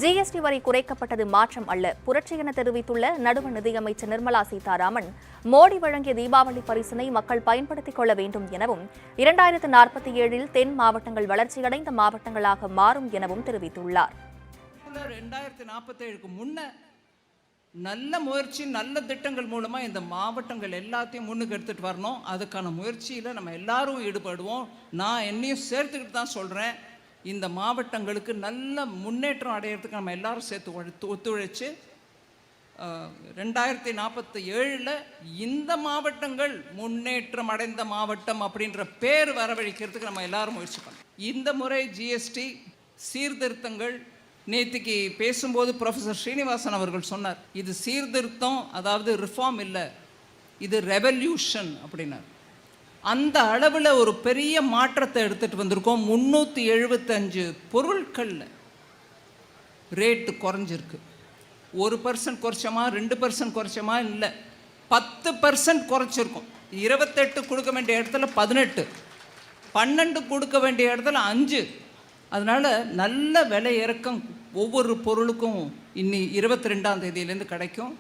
GST வரி குறைக்கப்பட்டது மாற்றம் அல்ல, புரட்சி என தெரிவித்துள்ள நடுவண் நிதியமைச்சர் நிர்மலா சீதாராமன், மோடி வழங்கிய தீபாவளி பரிசினை மக்கள் பயன்படுத்திக் கொள்ள வேண்டும் எனவும் 2047 தென் மாவட்டங்கள் வளர்ச்சியடைந்த மாவட்டங்களாக மாறும் எனவும் தெரிவித்துள்ளார். 2047க்கு முன்ன நல்ல முயற்சி, நல்ல திட்டங்கள் மூலமா இந்த மாவட்டங்கள் எல்லாத்தையும் முன்னுக்கு எடுத்துட்டு வரணும். அதுக்கான முயற்சியில நம்ம எல்லாரும் ஈடுபடுவோம். நான் என்னையும் சேர்த்துக்கிட்டு தான் சொல்றேன். இந்த மாவட்டங்களுக்கு நல்ல முன்னேற்றம் அடையிறதுக்கு நம்ம எல்லாரும் சேர்த்து ஒத்துழைச்சு 2047 இந்த மாவட்டங்கள் முன்னேற்றம் அடைந்த மாவட்டம் அப்படின்ற பேர் வரவழைக்கிறதுக்கு நம்ம எல்லாரும் முயற்சி பண்ணோம். இந்த முறை ஜிஎஸ்டி சீர்திருத்தங்கள், நேற்றுக்கு பேசும்போது ப்ரொஃபஸர் ஸ்ரீனிவாசன் அவர்கள் சொன்னார், இது சீர்திருத்தம், அதாவது ரிஃபார்ம் இல்லை, இது ரெவல்யூஷன் அப்படின்னார். அந்த அளவில் ஒரு பெரிய மாற்றத்தை எடுத்துகிட்டு வந்திருக்கோம். 375 பொருட்களில் ரேட்டு குறைஞ்சிருக்கு. 1% குறைச்சோமா, 2% குறைச்சோமா, இல்லை 10% குறைச்சிருக்கோம். 28 கொடுக்க வேண்டிய இடத்துல 18, 12 கொடுக்க வேண்டிய இடத்துல 5. அதனால் நல்ல விலை இறக்கம் ஒவ்வொரு பொருளுக்கும் இன்னி 22ஆம் தேதியிலேருந்து கிடைக்கும்.